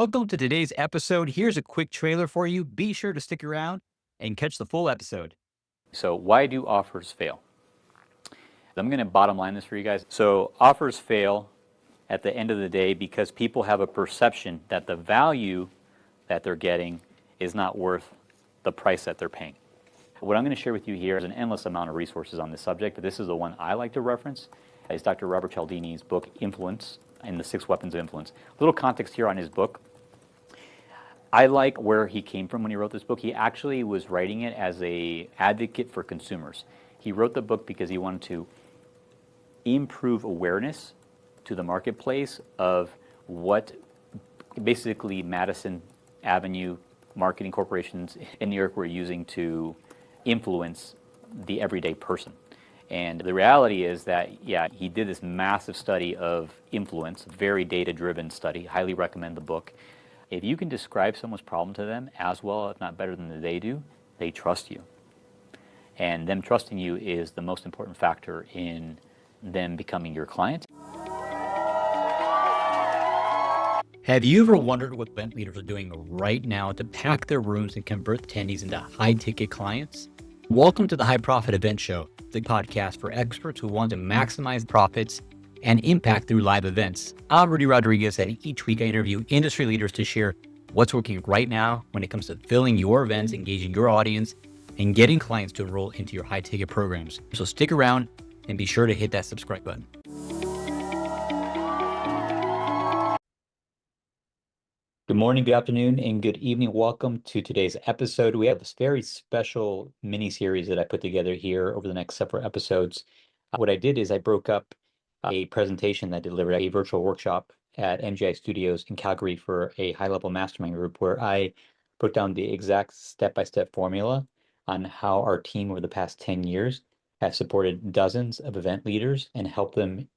Welcome to today's episode. Here's a quick trailer for you. Be sure to stick around and catch the full episode. So why do offers fail? I'm going to bottom line this for you guys. So offers fail at the end of the day because people have a perception that the value that they're getting is not worth the price that they're paying. What I'm going to share with you here is an endless amount of resources on this subject, but this is the one I like to reference. It's Dr. Robert Cialdini's book, Influence, and the 6 Weapons of Influence. A little context here on his book. I like where he came from when he wrote this book. He actually was writing it as an advocate for consumers. He wrote the book because he wanted to improve awareness to the marketplace of what basically Madison Avenue marketing corporations in New York were using to influence the everyday person. And the reality is that, he did this massive study of influence, very data-driven study. Highly recommend the book. If you can describe someone's problem to them as well, if not better than they do, they trust you. And them trusting you is the most important factor in them becoming your client. Have you ever wondered what event leaders are doing right now to pack their rooms and convert attendees into high-ticket clients? Welcome to the High Profit Event Show, the podcast for experts who want to maximize profits and impact through live events. I'm Rudy Rodriguez, and each week I interview industry leaders to share what's working right now when it comes to filling your events, engaging your audience, and getting clients to enroll into your high-ticket programs. So stick around and be sure to hit that subscribe button. Good morning, good afternoon, and good evening. Welcome to today's episode. We have this very special mini-series that I put together here over the next several episodes. What I did is I broke up a presentation that I delivered a virtual workshop at MGI Studios in Calgary for a high-level mastermind group where I broke down the exact step-by-step formula on how our team over the past 10 years have supported dozens of event leaders and helped them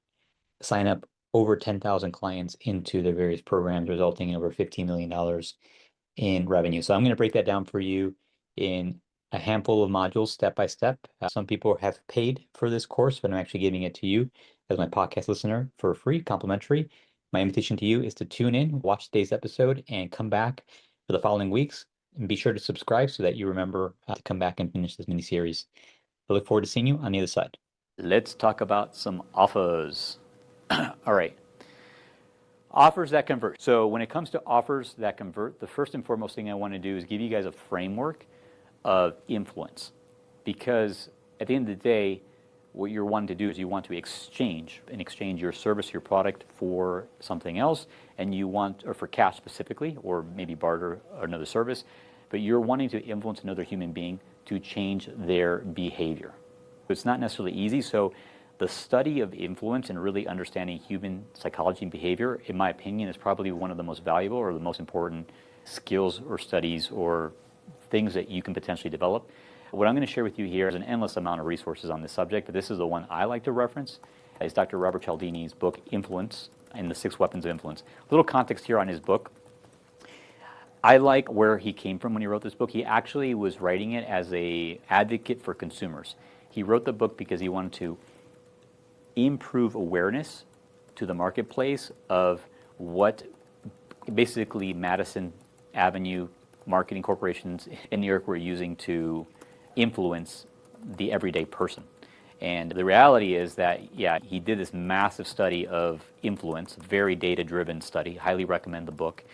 sign up over 10,000 clients into their various programs, resulting in over $15 million in revenue. So I'm going to break that down for you in a handful of modules, step by step. Some people have paid for this course, but I'm actually giving it to you as my podcast listener for free, complimentary. My invitation to you is to tune in, watch today's episode, and come back for the following weeks. And be sure to subscribe so that you remember to come back and finish this mini-series. I look forward to seeing you on the other side. Let's talk about some offers. All right. Offers that convert. So when it comes to offers that convert, the first and foremost thing I want to do is give you guys a framework of influence. Because at the end of the day, what you're wanting to do is you want to exchange your service, your product for something else, and you want, or for cash specifically, or maybe barter another service, but you're wanting to influence another human being to change their behavior. It's not necessarily easy, so the study of influence and really understanding human psychology and behavior, in my opinion, is probably one of the most valuable or the most important skills or studies or things that you can potentially develop. What I'm going to share with you here is an endless amount of resources on this subject, but this is the one I like to reference. It's Dr. Robert Cialdini's book, Influence, and the 6 Weapons of Influence. A little context here on his book. I like where he came from when he wrote this book. He actually was writing it as an advocate for consumers. He wrote the book because he wanted to improve awareness to the marketplace of what basically Madison Avenue marketing corporations in New York were using to influence the everyday person. And the reality is that, he did this massive study of influence, very data-driven study. Highly recommend the book.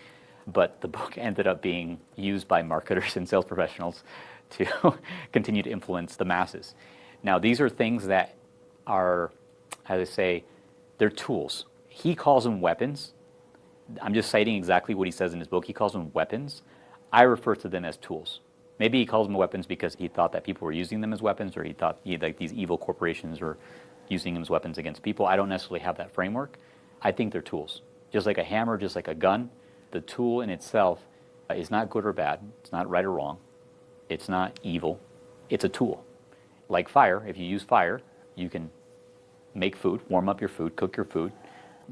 But the book ended up being used by marketers and sales professionals to continue to influence the masses. Now, these are things that are, as I say, they're tools. He calls them weapons. I'm just citing exactly what he says in his book. He calls them weapons. I refer to them as tools. Maybe he calls them weapons because he thought that people were using them as weapons, or he thought like these evil corporations were using them as weapons against people. I don't necessarily have that framework. I think they're tools. Just like a hammer, just like a gun, the tool in itself is not good or bad. It's not right or wrong. It's not evil. It's a tool. Like fire, if you use fire, you can make food, warm up your food, cook your food,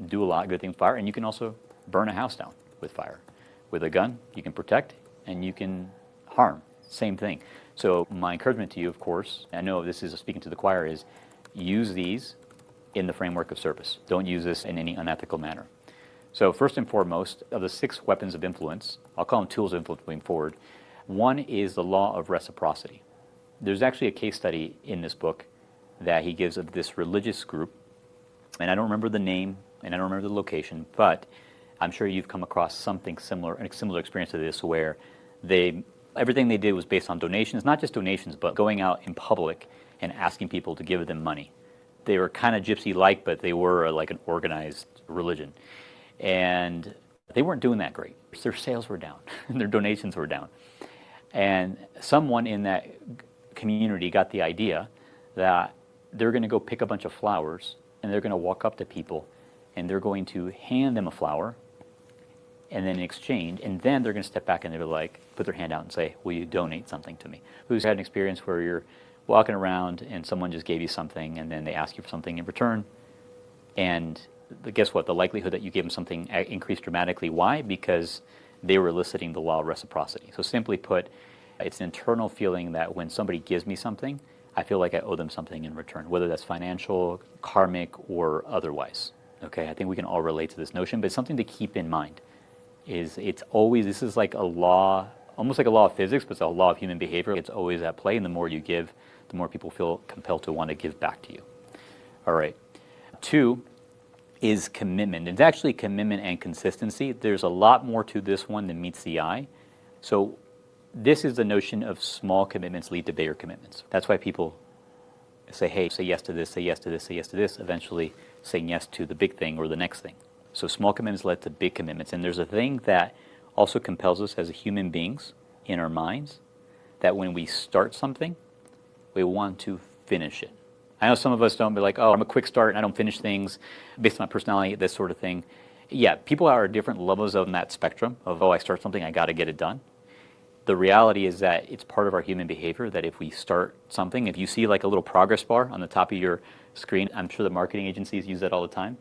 do a lot of good things with fire, and you can also burn a house down with fire. With a gun, you can protect and you can harm. Same thing. So my encouragement to you, of course, I know this is speaking to the choir, is use these in the framework of service. Don't use this in any unethical manner. So first and foremost, of the 6 weapons of influence, I'll call them tools of influence moving forward, one is the law of reciprocity. There's actually a case study in this book that he gives of this religious group, and I don't remember the name and I don't remember the location, but I'm sure you've come across something similar, a similar experience to this, where everything they did was based on donations, not just donations, but going out in public and asking people to give them money. They were kind of gypsy-like, but they were like an organized religion. And they weren't doing that great. Their sales were down, and their donations were down. And someone in that community got the idea that they're going to go pick a bunch of flowers, and they're going to walk up to people, and they're going to hand them a flower, and then in exchange, and then they're going to step back and they're like, put their hand out and say, will you donate something to me? Who's had an experience where you're walking around and someone just gave you something, and then they ask you for something in return, and guess what? The likelihood that you gave them something increased dramatically. Why? Because they were eliciting the law of reciprocity. So simply put, it's an internal feeling that when somebody gives me something, I feel like I owe them something in return, whether that's financial, karmic, or otherwise. Okay, I think we can all relate to this notion, but it's something to keep in mind. It's always, this is like a law, almost like a law of physics, but it's a law of human behavior. It's always at play, and the more you give, the more people feel compelled to want to give back to you. All right. 2 is commitment. It's actually commitment and consistency. There's a lot more to this one than meets the eye. So this is the notion of small commitments lead to bigger commitments. That's why people say, hey, say yes to this, say yes to this, say yes to this, eventually saying yes to the big thing or the next thing. So small commitments led to big commitments. And there's a thing that also compels us as human beings in our minds, that when we start something, we want to finish it. I know some of us don't be like, oh, I'm a quick start and I don't finish things based on my personality, this sort of thing. Yeah, people are at different levels on that spectrum of, oh, I start something, I got to get it done. The reality is that it's part of our human behavior that if we start something, if you see like a little progress bar on the top of your screen, I'm sure the marketing agencies use that all the time.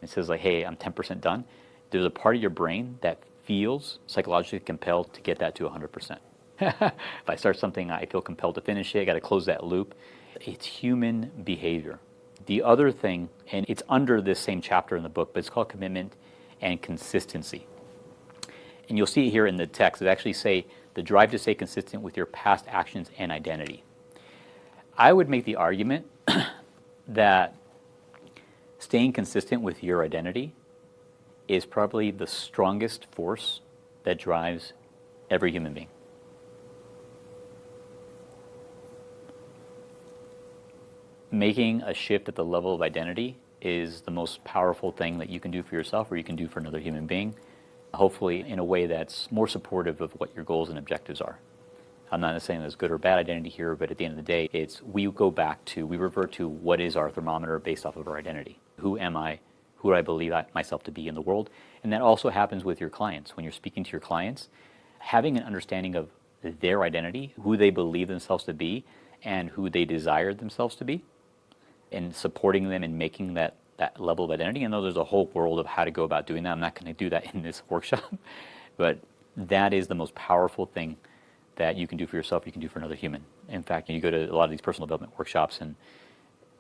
It says like, hey, I'm 10% done. There's a part of your brain that feels psychologically compelled to get that to 100%. If I start something, I feel compelled to finish it. I got to close that loop. It's human behavior. The other thing, and it's under this same chapter in the book, but it's called commitment and consistency. And you'll see it here in the text. It actually say the drive to stay consistent with your past actions and identity. I would make the argument that staying consistent with your identity is probably the strongest force that drives every human being. Making a shift at the level of identity is the most powerful thing that you can do for yourself or you can do for another human being, hopefully in a way that's more supportive of what your goals and objectives are. I'm not saying there's good or bad identity here, but at the end of the day, we revert to what is our thermometer based off of our identity. Who am I? Who do I believe myself to be in the world? And that also happens with your clients. When you're speaking to your clients, having an understanding of their identity, who they believe themselves to be, and who they desire themselves to be, and supporting them in making that level of identity. I know there's a whole world of how to go about doing that. I'm not going to do that in this workshop, but that is the most powerful thing that you can do for yourself, you can do for another human. In fact, you go to a lot of these personal development workshops, and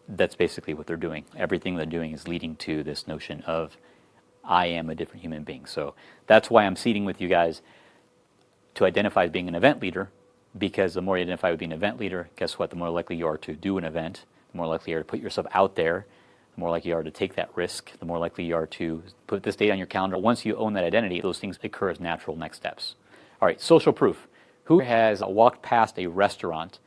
that's basically what they're doing. Everything they're doing is leading to this notion of, I am a different human being. So that's why I'm seating with you guys to identify as being an event leader, because the more you identify with being an event leader, guess what? The more likely you are to do an event, the more likely you are to put yourself out there, the more likely you are to take that risk, the more likely you are to put this date on your calendar. Once you own that identity, those things occur as natural next steps. All right, social proof. Who has walked past a restaurant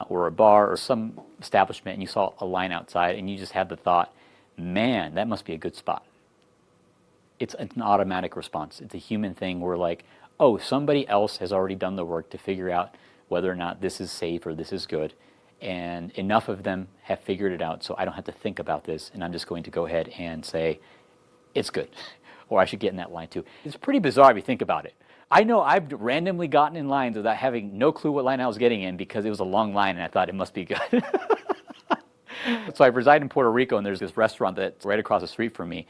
or a bar or some establishment and you saw a line outside and you just had the thought, man, that must be a good spot? It's an automatic response. It's a human thing where like, oh, somebody else has already done the work to figure out whether or not this is safe or this is good. And enough of them have figured it out, so I don't have to think about this, and I'm just going to go ahead and say, it's good, or I should get in that line too. It's pretty bizarre if you think about it. I know I've randomly gotten in lines without having no clue what line I was getting in because it was a long line, and I thought it must be good. So I reside in Puerto Rico, and there's this restaurant that's right across the street from me,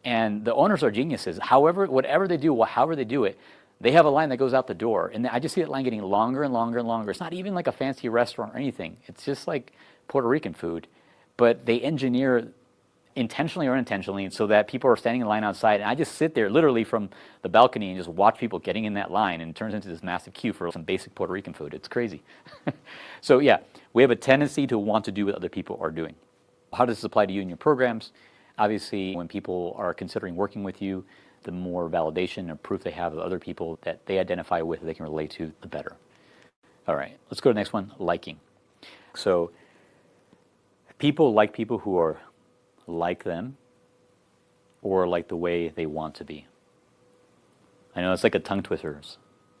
and the owners are geniuses. Whatever they do, however they do it, they have a line that goes out the door, and I just see that line getting longer and longer and longer. It's not even like a fancy restaurant or anything. It's just like Puerto Rican food, but they engineer intentionally or unintentionally, so that people are standing in line outside, and I just sit there literally from the balcony and just watch people getting in that line, and it turns into this massive queue for some basic Puerto Rican food. It's crazy. So yeah, we have a tendency to want to do what other people are doing. How does this apply to you in your programs? Obviously, when people are considering working with you, the more validation and proof they have of other people that they identify with, they can relate to, the better. All right, let's go to the next one, liking. So people like people who are like them or like the way they want to be. I know it's like a tongue twister.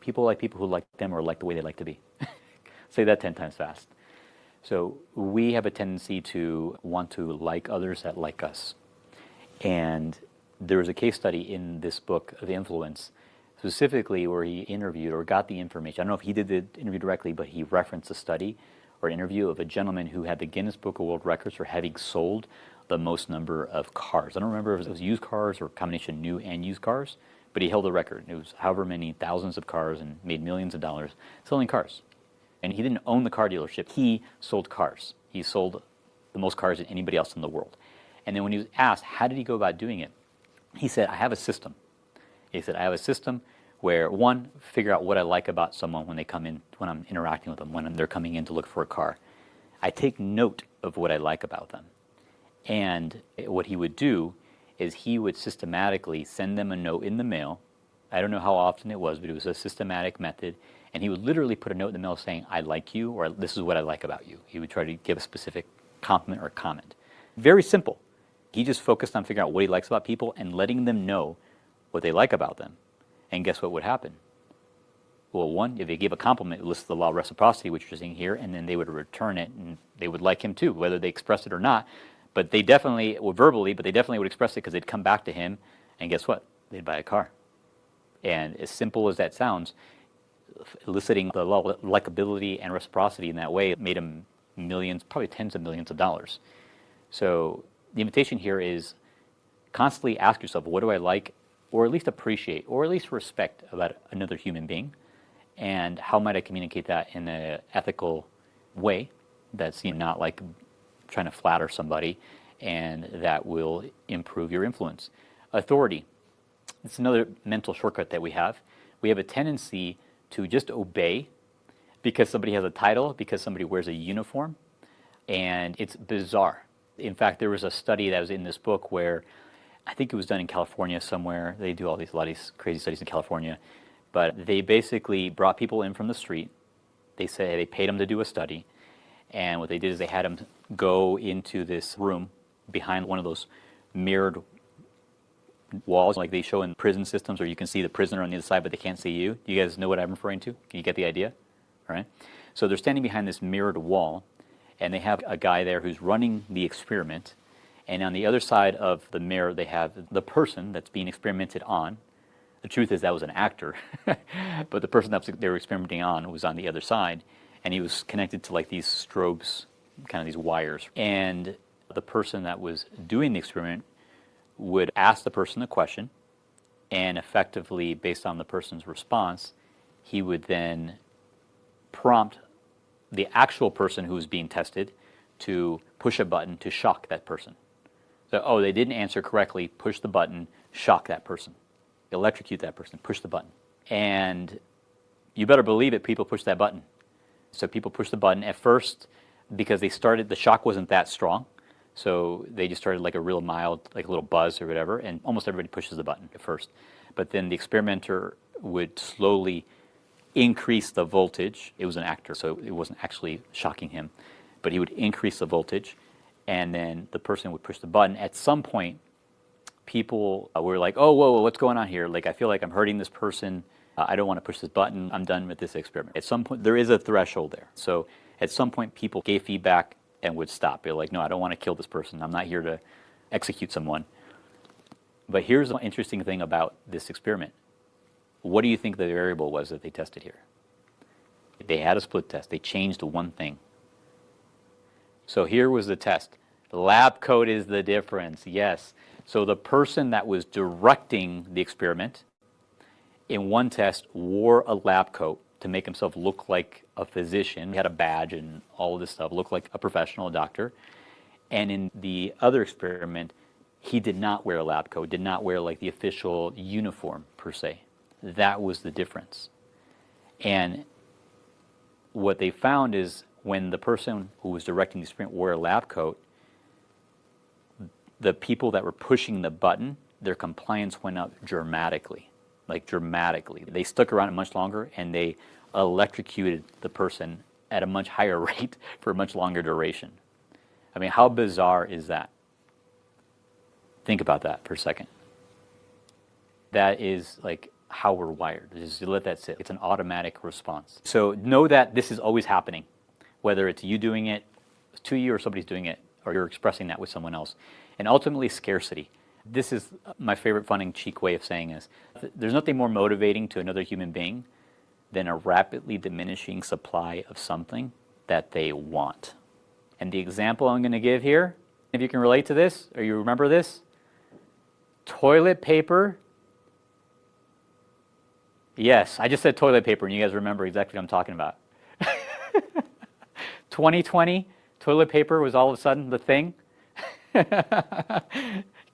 People like people who like them or like the way they like to be. Say that 10 times fast. So we have a tendency to want to like others that like us. And there was a case study in this book of Influence, specifically where he interviewed or got the information. I don't know if he did the interview directly, but he referenced a study or an interview of a gentleman who had the Guinness Book of World Records for having sold the most number of cars. I don't remember if it was used cars or a combination new and used cars, but he held the record. It was however many thousands of cars and made millions of dollars selling cars. And he didn't own the car dealership. He sold cars. He sold the most cars than anybody else in the world. And then when he was asked, how did he go about doing it? He said, I have a system. He said, I have a system where, one, figure out what I like about someone when they come in, when I'm interacting with them, when they're coming in to look for a car. I take note of what I like about them. And what he would do is he would systematically send them a note in the mail. I don't know how often it was, but it was a systematic method. And he would literally put a note in the mail saying, I like you, or this is what I like about you. He would try to give a specific compliment or comment. Very simple. He just focused on figuring out what he likes about people and letting them know what they like about them. And guess what would happen? Well, one, if they gave a compliment, it lists the law of reciprocity, which you're seeing here, and then they would return it, and they would like him too, whether they expressed it or not. But they definitely, well, verbally, but they definitely would express it because they'd come back to him, and guess what? They'd buy a car. And as simple as that sounds, eliciting the law of likability and reciprocity in that way made him millions, probably tens of millions of dollars. So the invitation here is constantly ask yourself, what do I like, or at least appreciate, or at least respect about another human being? And how might I communicate that in an ethical way that's not like trying to flatter somebody, and that will improve your influence. Authority. It's another mental shortcut that we have. We have a tendency to just obey because somebody has a title, because somebody wears a uniform, and it's bizarre. In fact, there was a study that was in this book where I think it was done in California somewhere. They do a lot of these crazy studies in California, but they basically brought people in from the street. They paid them to do a study, and what they did is they had them go into this room behind one of those mirrored walls like they show in prison systems, where you can see the prisoner on the other side but they can't see you. Do you guys know what I'm referring to? Can you get the idea? All right. So they're standing behind this mirrored wall, and they have a guy there who's running the experiment, and on the other side of the mirror they have the person that's being experimented on. The truth is that was an actor, but the person that they were experimenting on was on the other side, and he was connected to like these strobes, kind of these wires. And the person that was doing the experiment would ask the person a question, and effectively, based on the person's response, he would then prompt the actual person who was being tested to push a button to shock that person. So, oh, they didn't answer correctly, push the button, shock that person, electrocute that person, push the button. And you better believe it, people push that button. So people push the button at first because the shock wasn't that strong. So they just started like a real mild, like a little buzz or whatever, and almost everybody pushes the button at first. But then the experimenter would slowly increase the voltage. It was an actor, so it wasn't actually shocking him, but he would increase the voltage, and then the person would push the button. At some point, people were like, oh, whoa, what's going on here? Like, I feel like I'm hurting this person. I don't want to push this button. I'm done with this experiment. At some point, there is a threshold there. So at some point, people gave feedback and would stop. They're like, no, I don't want to kill this person. I'm not here to execute someone. But here's the interesting thing about this experiment. What do you think the variable was that they tested here? They had a split test. They changed one thing. So here was the test. Lab coat is the difference, yes. So the person that was directing the experiment in one test wore a lab coat to make himself look like a physician. He had a badge and all of this stuff, looked like a professional, a doctor. And in the other experiment, He did not wear a lab coat, did not wear like the official uniform per se. That was the difference. And what they found is when the person who was directing the sprint wore a lab coat, the people that were pushing the button, their compliance went up dramatically, like dramatically. They stuck around much longer and they electrocuted the person at a much higher rate for a much longer duration. I mean, how bizarre is that? Think about that for a second. That is like how we're wired. Just let that sit. It's an automatic response. So know that this is always happening, whether it's you doing it to you or somebody's doing it or you're expressing that with someone else. And ultimately, scarcity. This is my favorite fun and cheap way of saying this. There's nothing more motivating to another human being than a rapidly diminishing supply of something that they want. And the example I'm going to give here, if you can relate to this or you remember this, toilet paper. Yes, I just said toilet paper and you guys remember exactly what I'm talking about. 2020, toilet paper was all of a sudden the thing.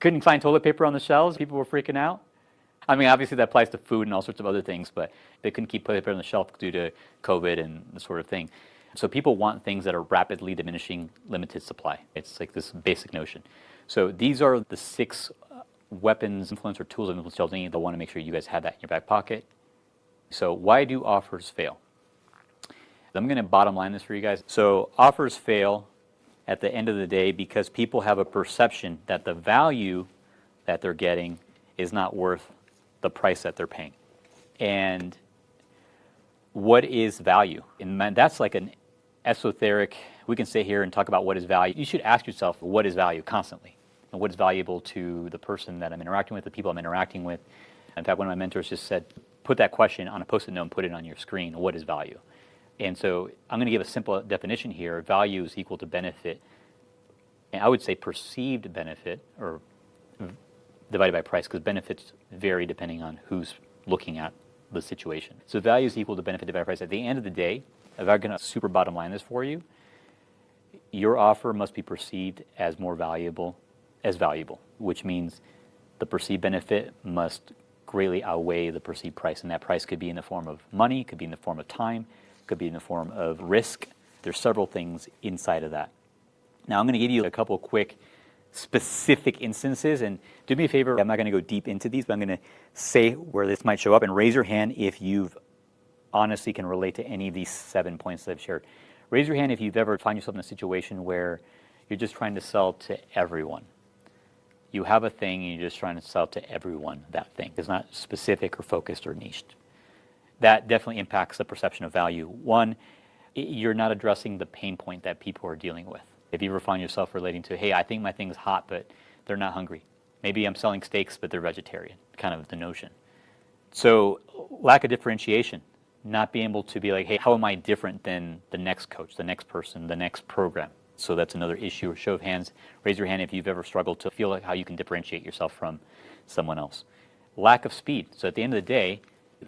Couldn't find toilet paper on the shelves. People were freaking out. I mean, obviously that applies to food and all sorts of other things, but they couldn't keep toilet paper on the shelf due to COVID and the sort of thing. So people want things that are rapidly diminishing, limited supply. It's like this basic notion. So these are the 6 weapons, influence, or tools of influence sales. I want to make sure you guys have that in your back pocket. So why do offers fail? I'm going to bottom line this for you guys. So offers fail at the end of the day because people have a perception that the value that they're getting is not worth the price that they're paying. And what is value? And that's like an esoteric, we can sit here and talk about what is value. You should ask yourself, what is value constantly? And what is valuable to the person that I'm interacting with, the people I'm interacting with? In fact, one of my mentors just said, put that question on a Post-it note and put it on your screen. What is value? And so I'm going to give a simple definition here. Value is equal to benefit. And I would say perceived benefit, or divided by price, because benefits vary depending on who's looking at the situation. So value is equal to benefit divided by price. At the end of the day, if I'm going to super bottom line this for you, your offer must be perceived as more valuable, which means the perceived benefit must greatly outweigh the perceived price. And that price could be in the form of money, could be in the form of time, could be in the form of risk. There's several things inside of that. Now I'm going to give you a couple quick specific instances, and do me a favor, I'm not going to go deep into these, but I'm going to say where this might show up, and raise your hand if you've honestly can relate to any of these 7 points that I've shared. Raise your hand if you've ever found yourself in a situation where you're just trying to sell to everyone. You have a thing and you're just trying to sell to everyone that thing. It's not specific or focused or niched. That definitely impacts the perception of value. One, you're not addressing the pain point that people are dealing with. If you ever find yourself relating to, hey, I think my thing's hot, but they're not hungry. Maybe I'm selling steaks, but they're vegetarian, kind of the notion. So lack of differentiation, not being able to be like, hey, how am I different than the next coach, the next person, the next program? So that's another issue. Or show of hands, raise your hand if you've ever struggled to feel like how you can differentiate yourself from someone else. Lack of speed. So at the end of the day,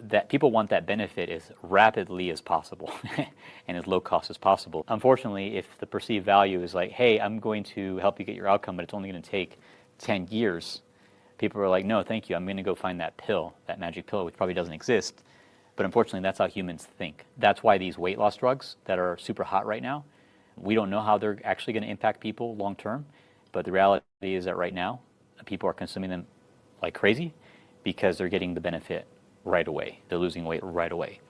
that people want that benefit as rapidly as possible and as low cost as possible. Unfortunately, if the perceived value is like, hey, I'm going to help you get your outcome, but it's only going to take 10 years, people are like, no, thank you. I'm going to go find that pill, that magic pill, which probably doesn't exist. But unfortunately, that's how humans think. That's why these weight loss drugs that are super hot right now, we don't know how they're actually going to impact people long term. But the reality is that right now, people are consuming them like crazy because they're getting the benefit right away. They're losing weight right away.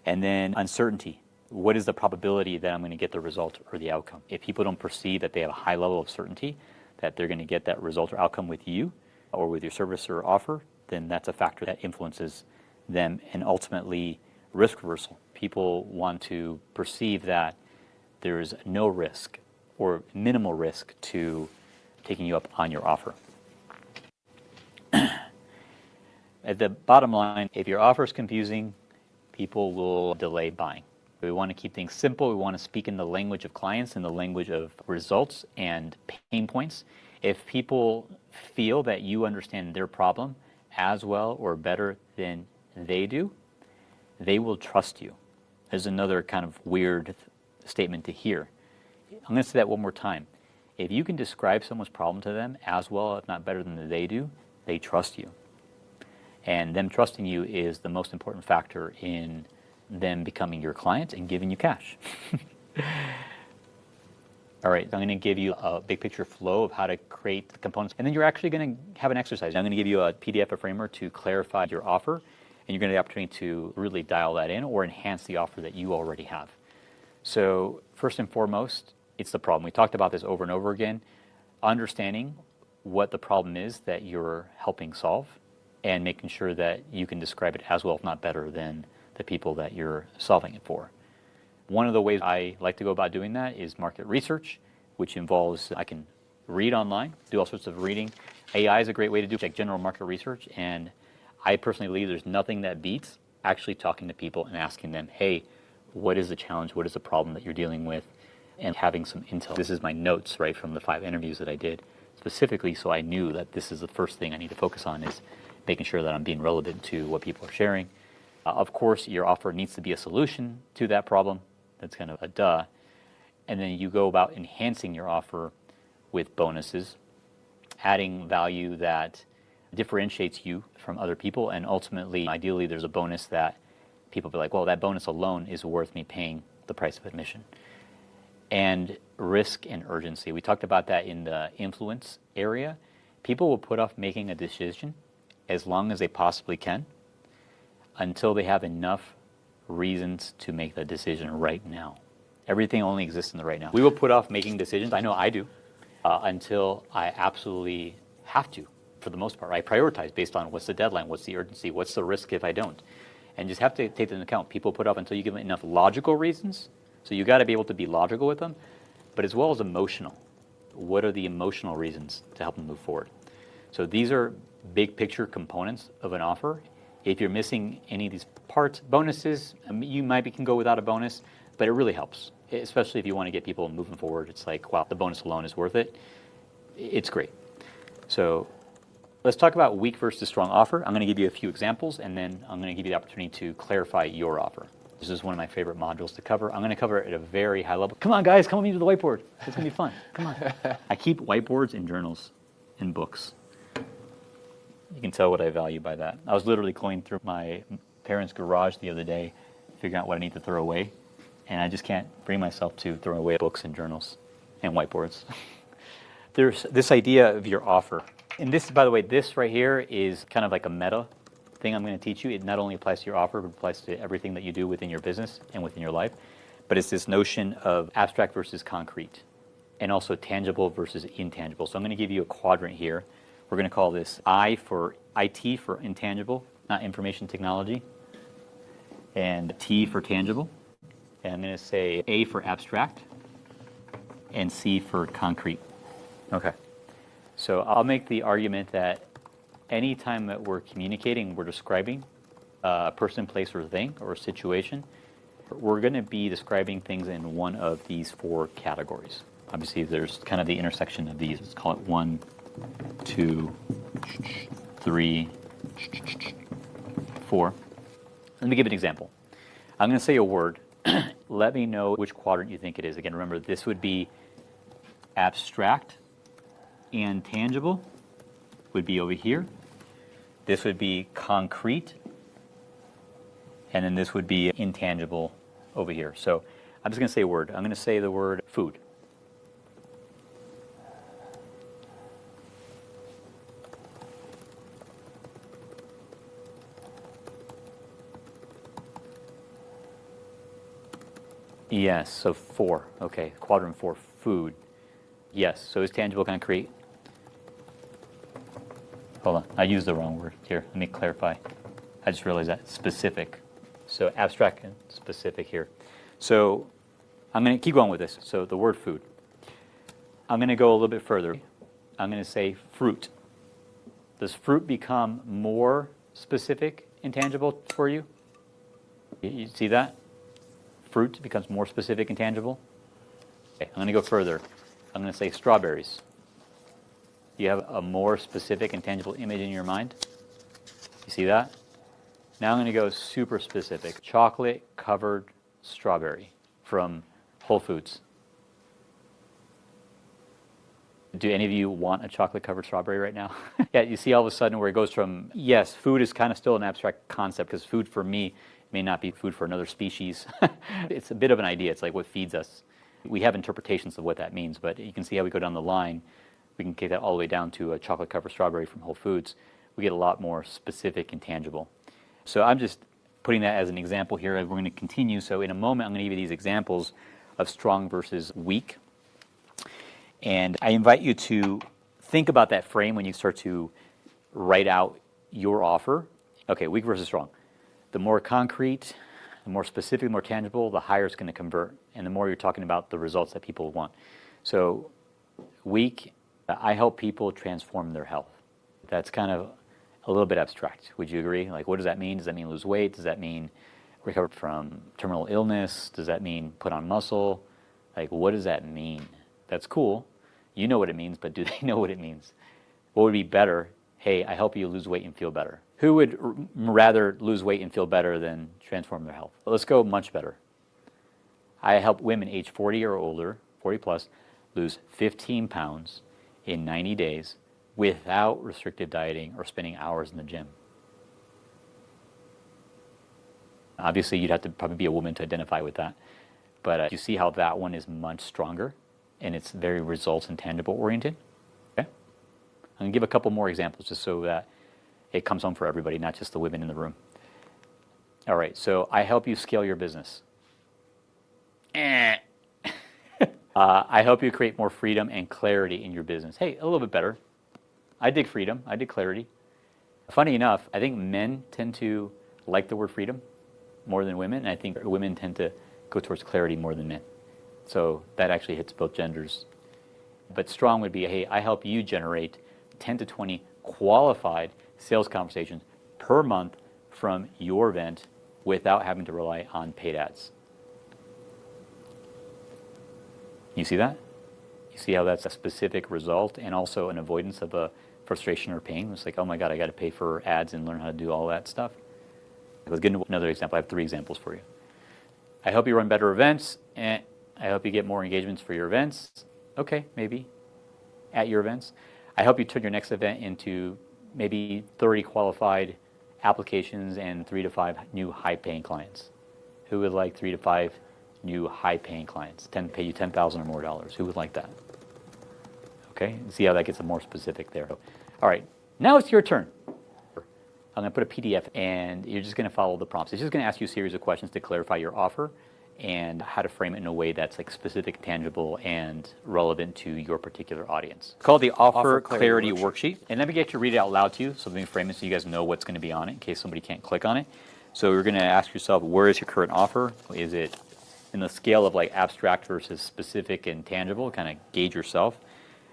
And then uncertainty. What is the probability that I'm going to get the result or the outcome? If people don't perceive that they have a high level of certainty that they're going to get that result or outcome with you or with your service or offer, then that's a factor that influences them. And ultimately, risk reversal. People want to perceive that there is no risk or minimal risk to taking you up on your offer. At the bottom line, if your offer is confusing, people will delay buying. We want to keep things simple. We want to speak in the language of clients and the language of results and pain points. If people feel that you understand their problem as well or better than they do, they will trust you. There's another kind of weird statement to hear. I'm going to say that one more time. If you can describe someone's problem to them as well, if not better than they do, they trust you. And them trusting you is the most important factor in them becoming your client and giving you cash. All right, so I'm going to give you a big picture flow of how to create the components. And then you're actually going to have an exercise. I'm going to give you a PDF, a framework to clarify your offer. And you're going to have the opportunity to really dial that in or enhance the offer that you already have. So first and foremost, it's the problem. We talked about this over and over again. Understanding what the problem is that you're helping solve and making sure that you can describe it as well, if not better, than the people that you're solving it for. One of the ways I like to go about doing that is market research, which involves I can read online, do all sorts of reading. AI is a great way to do like general market research, and I personally believe there's nothing that beats actually talking to people and asking them, hey, what is the challenge? What is the problem that you're dealing with? And having some intel. This is my notes, right, from the 5 interviews that I did specifically, so I knew that this is the first thing I need to focus on is making sure that I'm being relevant to what people are sharing. Of course, your offer needs to be a solution to that problem. That's kind of a duh. And then you go about enhancing your offer with bonuses, adding value that differentiates you from other people, and ultimately, ideally, there's a bonus that people be like, well, that bonus alone is worth me paying the price of admission. And risk and urgency. We talked about that in the influence area. People will put off making a decision as long as they possibly can until they have enough reasons to make the decision right now. Everything only exists in the right now. We will put off making decisions, I know I do, until I absolutely have to, for the most part. I prioritize based on what's the deadline, what's the urgency, what's the risk if I don't. And just have to take that into account. People put off until you give them enough logical reasons. So you got to be able to be logical with them, but as well as emotional. What are the emotional reasons to help them move forward? So these are big picture components of an offer. If you're missing any of these parts, bonuses, you can go without a bonus, but it really helps, especially if you want to get people moving forward. It's like, wow, the bonus alone is worth it. It's great. So let's talk about weak versus strong offer. I'm going to give you a few examples, and then I'm going to give you the opportunity to clarify your offer. This is one of my favorite modules to cover. I'm going to cover it at a very high level. Come on, guys, come with me to the whiteboard. It's going to be fun. Come on. I keep whiteboards in journals and books. You can tell what I value by that. I was literally going through my parents' garage the other day, figuring out what I need to throw away, and I just can't bring myself to throwing away books and journals and whiteboards. There's this idea of your offer. And this, by the way, this right here is kind of like a meta thing I'm going to teach you. It not only applies to your offer, but applies to everything that you do within your business and within your life. But it's this notion of abstract versus concrete, and also tangible versus intangible. So I'm going to give you a quadrant here. We're going to call this I for IT for intangible, not information technology, and T for tangible. And I'm going to say A for abstract, and C for concrete. Okay. So I'll make the argument that anytime that we're communicating, we're describing a person, place, or thing, or a situation, we're going to be describing things in one of these 4 categories. Obviously, there's kind of the intersection of these. Let's call it 1, 2, 3, 4. Let me give an example. I'm going to say a word. Let me know which quadrant you think it is. Again, remember, this would be abstract and tangible would be over here. This would be concrete, and then this would be intangible over here. So I'm just going to say a word. I'm going to say the word food. Yes, so 4. Okay, quadrant 4, food. Yes, so it's tangible, concrete. Hold on, I used the wrong word. Here, let me clarify. I just realized that. Specific. So abstract and specific here. So I'm going to keep going with this. So the word food. I'm going to go a little bit further. I'm going to say fruit. Does fruit become more specific and tangible for you? You see that? Fruit becomes more specific and tangible. Okay, I'm going to go further. I'm going to say strawberries. Do you have a more specific and tangible image in your mind? You see that? Now I'm going to go super specific. Chocolate covered strawberry from Whole Foods. Do any of you want a chocolate covered strawberry right now? Yeah, you see all of a sudden where it goes from, yes, food is kind of still an abstract concept because food for me may not be food for another species. It's a bit of an idea. It's like what feeds us. We have interpretations of what that means, but you can see how we go down the line. We can take that all the way down to a chocolate covered strawberry from Whole Foods. We get a lot more specific and tangible. So I'm just putting that as an example here. We're going to continue. So in a moment, I'm going to give you these examples of strong versus weak. And I invite you to think about that frame when you start to write out your offer. Okay, weak versus strong. The more concrete, the more specific, the more tangible, the higher it's going to convert. And the more you're talking about the results that people want. So weak, I help people transform their health. That's kind of a little bit abstract. Would you agree? Like, what does that mean? Does that mean lose weight? Does that mean recover from terminal illness? Does that mean put on muscle? Like, what does that mean? That's cool. You know what it means, but do they know what it means? What would be better? Hey, I help you lose weight and feel better. Who would rather lose weight and feel better than transform their health? Well, let's go much better. I help women age 40 or older, 40 plus, lose 15 pounds in 90 days without restrictive dieting or spending hours in the gym. Obviously, you'd have to probably be a woman to identify with that. But you see how that one is much stronger and it's very results and tangible oriented? Okay? I'm going to give a couple more examples just so that it comes home for everybody, not just the women in the room. All right, so I help you scale your business. I help you create more freedom and clarity in your business. Hey, a little bit better. I dig freedom. I dig clarity. Funny enough, I think men tend to like the word freedom more than women, and I think women tend to go towards clarity more than men. So that actually hits both genders. But strong would be, hey, I help you generate 10 to 20 qualified sales conversations per month from your event without having to rely on paid ads. You see that? You see how that's a specific result and also an avoidance of a frustration or pain? It's like, oh my God, I got to pay for ads and learn how to do all that stuff. Let's get into another example. I have 3 examples for you. I help you run better events, and I help you get more engagements for your events. Okay, maybe at your events. I help you turn your next event into maybe 30 qualified applications and 3 to 5 new high-paying clients. Who would like 3 to 5 new high-paying clients? Pay you $10,000 or more dollars. Who would like that? Okay, see how that gets more specific there. All right, now it's your turn. I'm going to put a PDF, and you're just going to follow the prompts. It's just going to ask you a series of questions to clarify your offer and how to frame it in a way that's like specific, tangible, and relevant to your particular audience. It's called the Offer Clarity Worksheet. And let me get you to read it out loud to you, so let me frame it so you guys know what's going to be on it in case somebody can't click on it. So you're going to ask yourself, where is your current offer? Is it in the scale of like abstract versus specific and tangible? Kind of gauge yourself.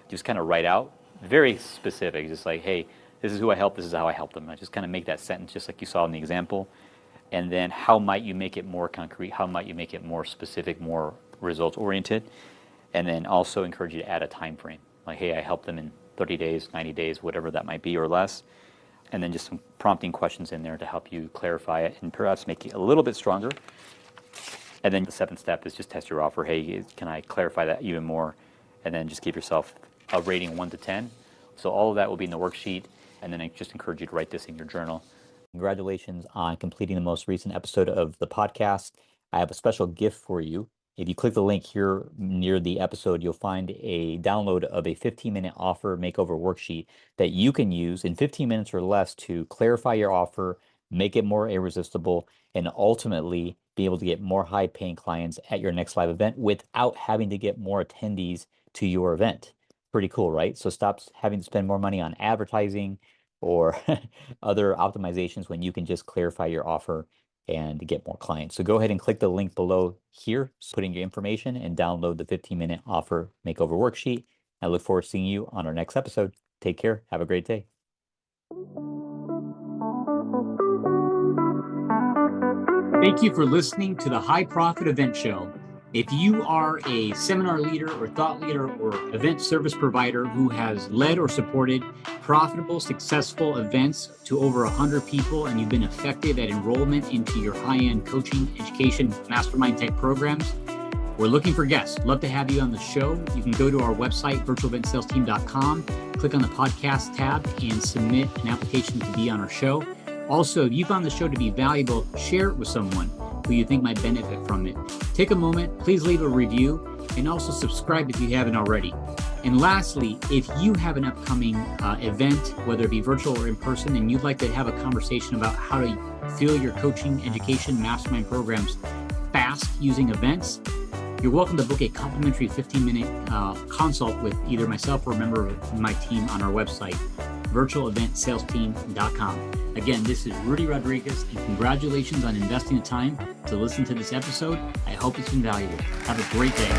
Just kind of write out, very specific, just like, hey, this is who I help, this is how I help them. I just kind of make that sentence just like you saw in the example. And then how might you make it more concrete? How might you make it more specific, more results oriented? And then also encourage you to add a time frame. Like, hey, I help them in 30 days, 90 days, whatever that might be or less. And then just some prompting questions in there to help you clarify it and perhaps make it a little bit stronger. And then the 7th step is just test your offer. Hey, can I clarify that even more? And then just give yourself a rating 1 to 10. So all of that will be in the worksheet. And then I just encourage you to write this in your journal. Congratulations on completing the most recent episode of the podcast. I have a special gift for you. If you click the link here near the episode, you'll find a download of a 15-minute offer makeover worksheet that you can use in 15 minutes or less to clarify your offer, make it more irresistible, and ultimately be able to get more high-paying clients at your next live event without having to get more attendees to your event. Pretty cool, right? So stop having to spend more money on advertising or other optimizations when you can just clarify your offer and get more clients. So go ahead and click the link below here, put in your information and download the 15-minute offer makeover worksheet. I look forward to seeing you on our next episode. Take care. Have a great day. Thank you for listening to the High Profit Event Show. If you are a seminar leader or thought leader or event service provider who has led or supported profitable, successful events to over 100 people, and you've been effective at enrollment into your high-end coaching, education, mastermind type programs, We're looking for guests. Love to have you on the show. You can go to our website, virtualentsalesteam.com, click on the podcast tab, and submit an application to be on our show. Also, if you found the show to be valuable, share it with someone who you think might benefit from it. Take a moment, please leave a review, and also subscribe if you haven't already. And lastly, if you have an upcoming event, whether it be virtual or in person, and you'd like to have a conversation about how to fill your coaching, education, mastermind programs fast using events, you're welcome to book a complimentary 15-minute consult with either myself or a member of my team on our website, virtualentsalesteam.com. Again, this is Rudy Rodriguez, and congratulations on investing the time to listen to this episode. I hope it's been valuable. Have a great day.